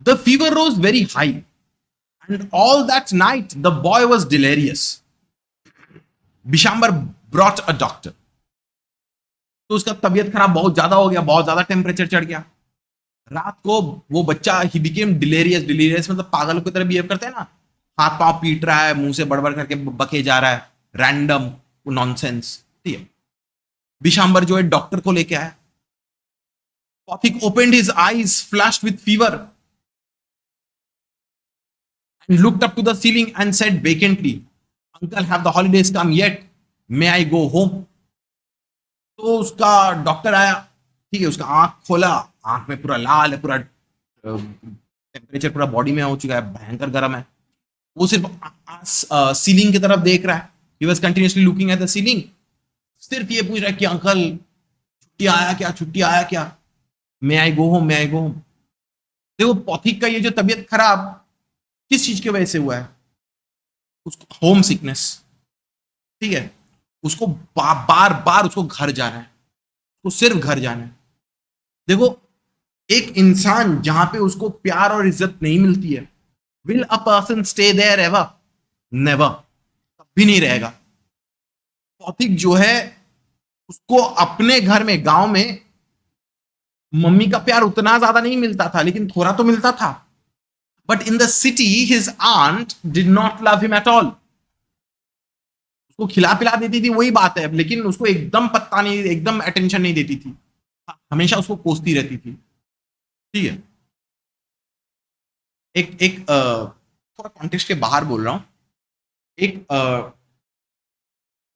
[SPEAKER 1] The fever rose very high, and all that night the boy was delirious. Bishambar brought a doctor. तो उसका तबीयत खराब बहुत ज्यादा हो गया, बहुत ज्यादा टेम्परेचर चढ़ गया. रात को वो बच्चा ही बिकेम डिलेरियस. डिलेरियस मतलब पागल की तरह बिहेव करते हैं ना, हाथ पांव पीट रहा है, मुंह से बड़बड़ करके बके जा रहा है, रैंडम नॉनसेंस. ठीक है. बिशंबर जो है डॉक्टर को लेके आया. Phatik opened his eyes, flushed with fever, and looked up to the ceiling and said vacantly, uncle, have the holidays come yet? May I go home? तो तो उसका डॉक्टर आया, ठीक है, उसका आंख खोला, आंख में पूरा लाल है, पूरा टेम्परेचर पूरा बॉडी में हो चुका है, भयंकर गर्म है। वो सिर्फ सीलिंग की तरफ देख रहा है। He was continuously looking at the ceiling, सिर्फ ये पूछ रहा है कि अंकल छुट्टी आया क्या, छुट्टी आया क्या, मे I go home, may I go home. देखो पॉथिक का ये जो तबीयत खराब किस चीज की वजह से हुआ है, उसको होम सिकनेस, ठीक है, उसको बार बार उसको घर जाना है, उसको सिर्फ घर जाना है। देखो एक इंसान जहां पे उसको प्यार और इज्जत नहीं मिलती है, will a person stay there ever? Never, कभी नहीं रहेगा। पॉथिक जो है उसको अपने घर में गांव में मम्मी का प्यार उतना ज्यादा नहीं मिलता था, लेकिन थोड़ा तो मिलता था। But in the city his aunt did not love him at all. उसको खिला पिला देती थी, वही बात है, लेकिन उसको एकदम पत्ता नहीं, एकदम अटेंशन नहीं देती थी, हमेशा उसको कोसती रहती थी, ठीक है। एक एक थोड़ा कॉन्टेक्स्ट के बाहर बोल रहा हूं। एक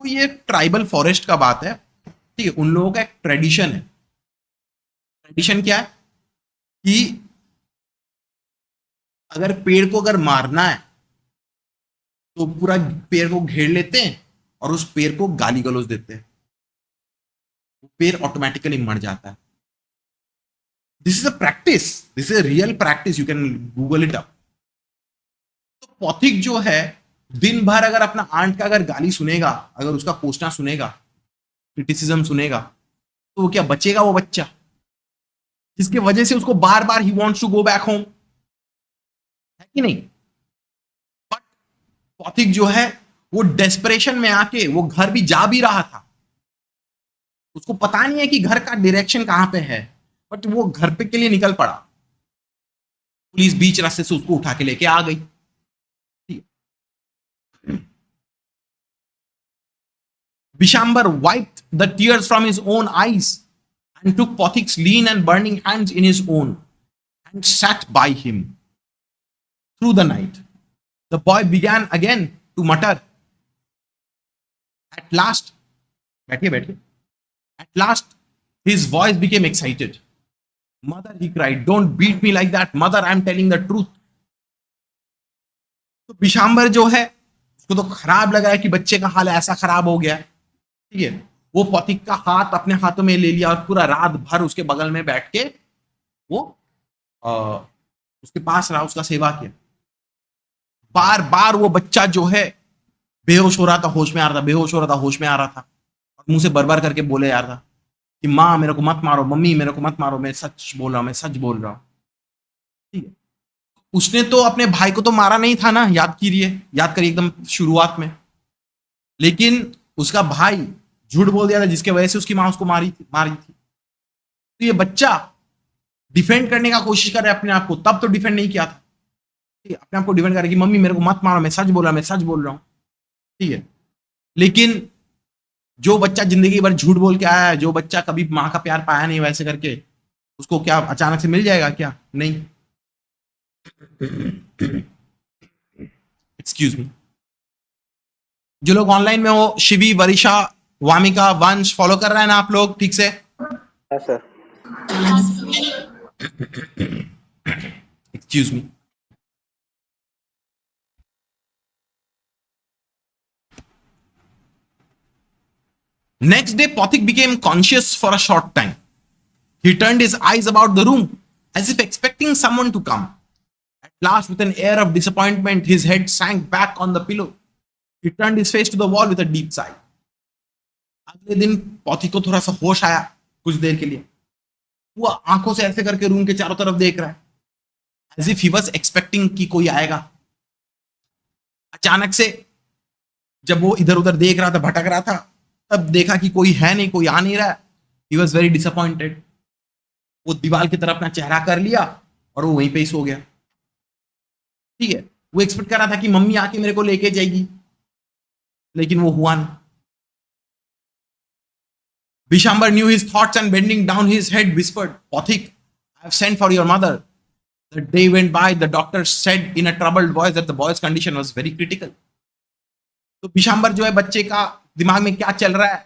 [SPEAKER 1] तो ये ट्राइबल फॉरेस्ट का बात है, ठीक है। उन लोगों का एक ट्रेडिशन है। ट्रेडिशन क्या है कि अगर पेड़ को अगर मारना है तो पूरा पेड़ को घेर लेते हैं और उस पेड़ को गाली गलौज देते हैं, वो पेड़ ऑटोमेटिकली मर जाता है। This is a practice, this is a real practice, you can Google it up. तो पॉथिक जो है दिन भर अगर अपना आंट का अगर गाली सुनेगा, अगर उसका कोसना सुनेगा, क्रिटिसिज्म सुनेगा, तो वो क्या बचेगा? वो बच्चा जिसकी वजह से उसको बार बार he wants to go back home, है कि नहीं? बट पॉथिक जो है वो डेस्परेशन में आके वो घर भी जा भी रहा था, उसको पता नहीं है कि घर का डायरेक्शन कहां पे है, बट वो घर पे के लिए निकल पड़ा। पुलिस बीच रास्ते से उसको उठा के लेके आ गई। Bishambar wiped the tears from his own eyes and took Pothic's lean and burning hands in his own and sat by him through the night. The boy began again to mutter. At last, बैठिए बैठिए. At last, his voice became excited. Mother, he cried, don't beat me like that. Mother, I'm telling the truth. तो बिशाम्बर जो है उसको तो खराब लगा है कि बच्चे का हाल ऐसा खराब हो गया है, ठीक है। वो पॉथिक का हाथ अपने हाथों में ले लिया और पूरा रात भर उसके बगल में बैठ के वो उसके पास रहा, उसका सेवा किया। बार बार वो बच्चा जो है बेहोश हो रहा था, होश में आ रहा था, बेहोश हो रहा था, होश में आ रहा था, और मुंह से बर करके बोले जा रहा था कि माँ मेरे को मत मारो, मम्मी मेरे को मत मारो, मैं सच बोल रहा हूँ, मैं सच बोल रहा हूँ, ठीक है। उसने तो अपने भाई को तो मारा नहीं था ना, याद करिए एकदम शुरुआत में, लेकिन उसका भाई झूठ बोल दिया था जिसके वजह से उसकी मां उसको मारी थी। तो ये बच्चा डिफेंड करने का कोशिश कर रहा है अपने आप को, तब तो डिफेंड नहीं किया था, ठीक है। अपने आप को डिफेंड कर रहा है कि मम्मी मेरे को मत मारो, मैं सच बोल रहा हूं, मैं सच बोल रहा हूं, ठीक है। लेकिन जो बच्चा जिंदगी भर झूठ बोल के आया है, जो बच्चा कभी मां का प्यार पाया नहीं वैसे करके, उसको क्या अचानक से मिल जाएगा क्या? नहीं। Excuse me. जो लोग ऑनलाइन में हो, शिवी, वरिशा, वामिका, वंश फॉलो कर रहे हैं ना आप लोग ठीक से?
[SPEAKER 3] Sir
[SPEAKER 1] excuse me. Next day, Pothik became conscious for a short time. He turned his eyes about the room as if expecting someone to come. At last, with an air of disappointment, his head sank back on the pillow. He turned his face to the wall with a deep sigh. अगले दिन पॉथिक को थोड़ा सा होश आया, कुछ देर के लिए वो आंखों से ऐसे करके रूम के चारों तरफ देख रहा है, as if he was expecting कि कोई आएगा। अचानक से जब वो इधर उधर देख रहा था, भटक रहा था, तब देखा कि कोई है नहीं, कोई आ नहीं रहा है। He was very disappointed. वो दीवार की तरफ अपना चेहरा कर लिया और वो वहीं पे ही सो गया, ठीक है। वो एक्सपेक्ट कर रहा था कि मम्मी आके मेरे को लेके जाएगी, लेकिन वो हुआ नहीं। Bishambar knew his thoughts and bending down his head whispered, Pothik, I have sent for your mother. The day went by. The doctor said in a troubled voice that the boy's condition was very critical. तो बिशाम्बर जो है बच्चे का दिमाग में क्या चल रहा है,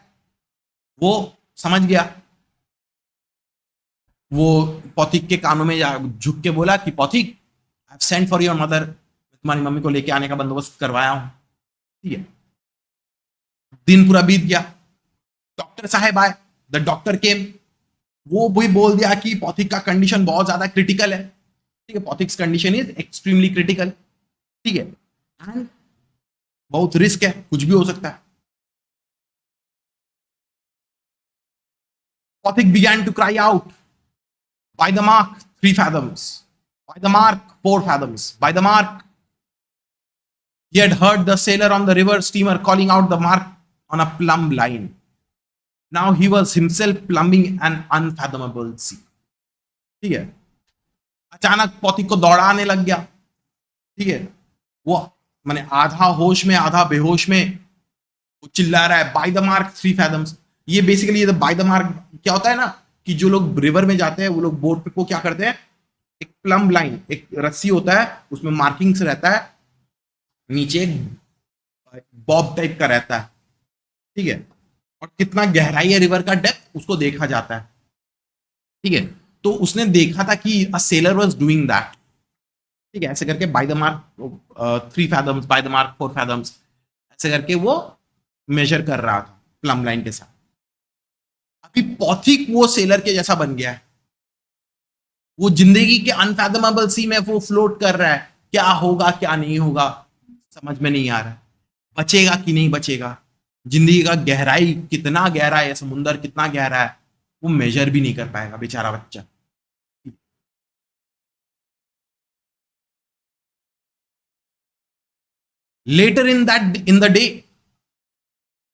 [SPEAKER 1] वो समझ गया। वो पौथिक के कानों में झुक के बोला कि Phatik, I have sent for your mother, तुम्हारी मम्मी को लेके आने का बंदोबस्त करवाया हूं। ठीक है, दिन पूरा बीत गया, डॉक्टर साहब आए, द डॉक्टर केम। वो भी बोल दिया कि पौथिक का कंडीशन बहुत ज्यादा क्रिटिकल है। ठीक है, पौथिक्स कंडीशन इज एक्सट्रीमली क्रिटिकल। ठीक है, एंड बहुत रिस्क है, कुछ भी हो सकता है। पौथिक began to cry out, by the mark 3 fathoms, by the mark 4 fathoms, by the mark. He had heard the sailor on the river steamer calling out the mark on a plumb line. Now he was himself plumbing an unfathomable sea. ठीक है, अचानक पौथिक को दौड़ाने लग गया। ठीक है, वो माने आधा होश में आधा बेहोश में वो चिल्ला रहा है, बाय द मार्क 3 fathoms। ये बेसिकली ये बाय द मार्क क्या होता है ना, कि जो लोग रिवर में जाते हैं वो लोग बोट पे को क्या करते हैं, एक प्लम लाइन, एक रस्सी होता है, उसमें मार्किंग्स रहता है, नीचे एक बॉब टाइप का रहता है। ठीक है, और कितना गहराई है रिवर का डेप्थ उसको देखा जाता है। ठीक है, तो उसने देखा था कि a seller was doing that. ठीक है, ऐसे करके by the mark 3 fathoms, by the mark 4 fathoms, ऐसे करके वो मेजर कर रहा था प्लम लाइन के साथ। अभी पौथिक वो सेलर के जैसा बन गया है, वो जिंदगी के अनफैथमेबल सी में वो फ्लोट कर रहा है, क्या होगा क्या नहीं होगा समझ में नहीं आ रहा है, बचेगा कि नहीं बचेगा, जिंदगी का गहराई कितना गहरा है, समुंदर कितना गहरा है, वो मेजर भी नहीं कर पाएगा बेचारा बच्चा। Later in the day,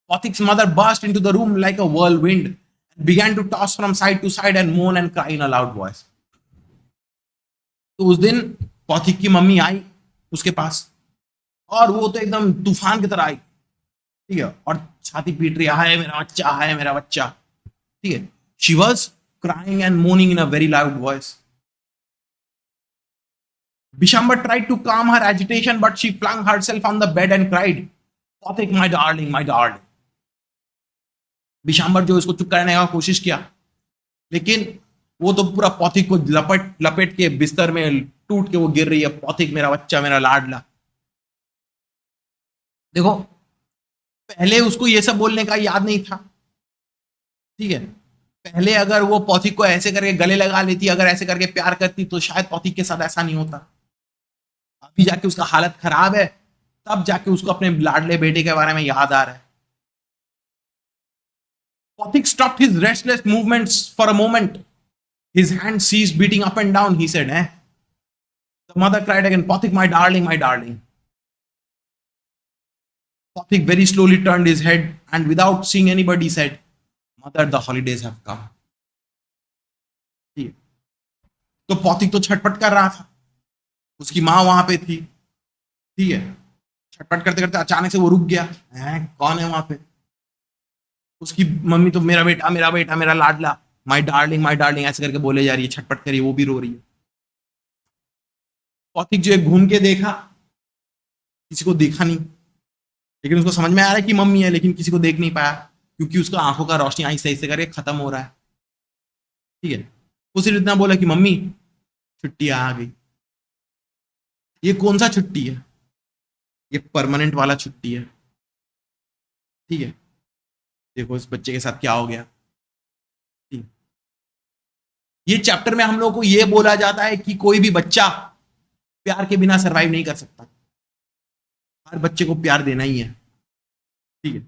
[SPEAKER 1] Pauthik's mother burst into the room like a whirlwind and began to toss from side to side and moan and cry in a loud voice. तो उस दिन पौथिक की मम्मी आई उसके पास, और वो तो एकदम तूफान की तरह आई। ठीक है, और छाती पीट रही, हाय मेरा बच्चा, हाय मेरा बच्चा। ठीक है, she was crying and moaning in a very loud voice. Bishamber tried to calm her agitation, but she flung herself on the bed and cried, Pauthik, my darling, my darling. Bishambar जो इसको चुप करने का कोशिश किया, लेकिन वो तो पूरा पौथिक को लपेट के बिस्तर में टूट के वो गिर रही है, पौथिक मेरा बच्चा, मेरा लाडला। देखो, पहले उसको ये सब बोलने का याद नहीं था। ठीक है, पहले अगर वो पौथिक को ऐसे करके गले लगा लेती, अगर ऐसे करके प्यार करती, तो शायद पौथिक के साथ ऐसा नहीं होता। अभी जाके उसका हालत खराब है, तब जाके उसको अपने लाडले बेटे के बारे में याद आ रहा है। Pauthik stopped his restless movements for a moment. His hand ceased beating up and down. He said, eh? The mother cried again, Pauthik, my darling, my darling. Pauthik very slowly turned his head and without seeing anybody said, Mother, the holidays have come. तो पौथिक तो छटपट कर रहा था, उसकी माँ वहां पे थी। ठीक है, छटपट करते करते अचानक से वो रुक गया, कौन है वहां पे? उसकी मम्मी तो मेरा बेटा, मेरा बेटा, मेरा लाडला, माय डार्लिंग ऐसे करके बोले जा रही है, छटपट करी, वो भी रो रही है। पौथिक जो है घूम के देखा, किसी को देखा नहीं, लेकिन उसको समझ में आ रहा है कि मम्मी है, लेकिन किसी को देख नहीं पाया क्योंकि उसका आंखों का रोशनी आहिस्ते आहिस्ते करके खत्म हो रहा है। ठीक है, वो सिर्फ इतना बोला कि मम्मी छुट्टी आ गई। ये कौन सा छुट्टी है? ये परमानेंट वाला छुट्टी है। ठीक है, देखो इस बच्चे के साथ क्या हो गया। ठीक है, ये चैप्टर में हम लोगों को ये बोला जाता है कि कोई भी बच्चा प्यार के बिना सरवाइव नहीं कर सकता, हर बच्चे को प्यार देना ही है। ठीक है,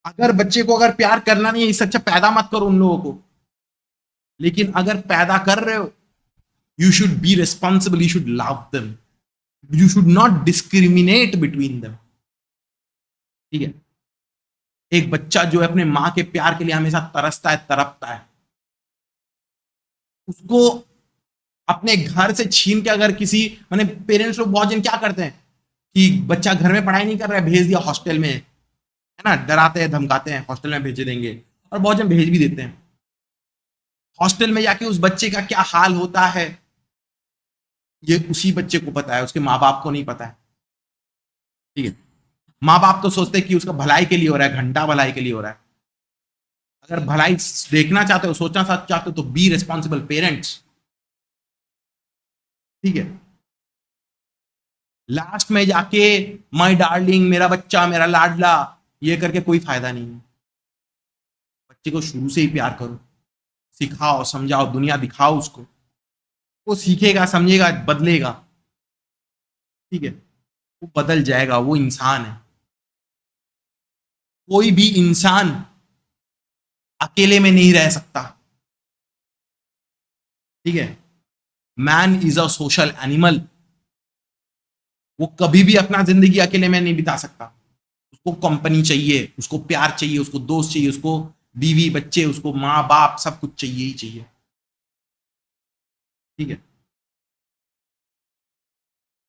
[SPEAKER 1] अगर बच्चे को अगर प्यार करना नहीं है, इससे अच्छा पैदा मत करो उन लोगों को, लेकिन अगर पैदा कर रहे हो, you should be responsible, you should love them, you should not discriminate between them. ठीक है, एक बच्चा जो है अपने मां के प्यार के लिए हमेशा तरसता है, तड़पता है, उसको अपने घर से छीन के अगर किसी माने पेरेंट्स लोग बहुत जन क्या करते हैं कि बच्चा घर में पढ़ाई नहीं कर रहा है, भेज दिया हॉस्टल में, है ना, डराते हैं धमकाते हैं हॉस्टल में भेज देंगे, और बहुत जन भेज भी देते हैं। हॉस्टल में जाके उस बच्चे का क्या हाल होता है ये उसी बच्चे को पता है, उसके माँ बाप को नहीं पता है। ठीक है, माँ बाप तो सोचते हैं कि उसका भलाई के लिए हो रहा है, घंटा भलाई के लिए हो रहा है। अगर भलाई देखना चाहते हो, सोचना चाहते हो, तो बी रिस्पॉन्सिबल पेरेंट्स। ठीक है, लास्ट में जाके माय डार्लिंग, मेरा बच्चा, मेरा लाडला, ये करके कोई फायदा नहीं है। बच्चे को शुरू से ही प्यार करो, सिखाओ, समझाओ, दुनिया दिखाओ उसको, वो सीखेगा, समझेगा, बदलेगा। ठीक है, वो बदल जाएगा, वो इंसान है। कोई भी इंसान अकेले में नहीं रह सकता। ठीक है, man is a social animal. वो कभी भी अपना जिंदगी अकेले में नहीं बिता सकता। उसको कंपनी चाहिए, उसको प्यार चाहिए, उसको दोस्त चाहिए, उसको बीवी बच्चे, उसको माँ बाप, सब कुछ चाहिए ही चाहिए। ठीक है,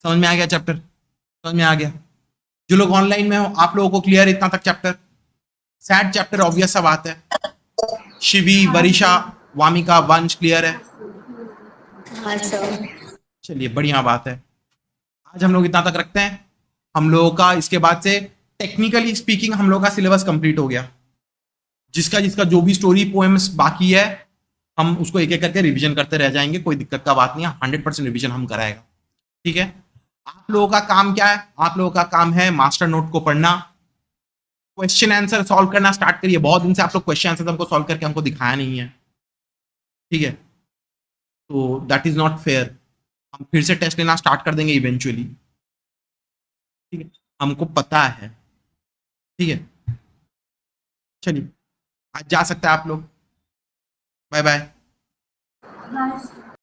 [SPEAKER 1] समझ में आ गया चैप्टर? समझ में आ गया? जो लोग ऑनलाइन में हो, आप लोगों को क्लियर इतना तक चैप्टर? सैड चैप्टर, ऑब्वियस सा बात है। शिवी,
[SPEAKER 2] हाँ
[SPEAKER 1] वरिशा,
[SPEAKER 2] सर।
[SPEAKER 1] वामिका, वंश क्लियर है?
[SPEAKER 2] हाँ सर।
[SPEAKER 1] चलिए, बढ़िया बात है। आज हम लोग इतना तक रखते हैं। हम लोगों का इसके बाद से टेक्निकली स्पीकिंग हम लोग का सिलेबस कंप्लीट हो गया। जिसका जिसका जो भी स्टोरी पोएम्स बाकी है, हम उसको एक एक करके रिवीजन करते रह जाएंगे। कोई दिक्कत का बात नहीं है, 100% रिवीजन हम कराएगा। ठीक है, आप लोगों का काम क्या है? आप लोगों का काम है मास्टर नोट को पढ़ना, क्वेश्चन आंसर सॉल्व करना स्टार्ट करिए। बहुत दिन से आप लोग क्वेश्चन आंसर हमको सॉल्व करके हमको दिखाया नहीं है। ठीक है, तो दैट इज नॉट फेयर। हम फिर से टेस्ट लेना स्टार्ट कर देंगे इवेंचुअली। ठीक है, हमको पता है। ठीक है, चलिए, आज जा सकते हैं आप लोग। Bye bye.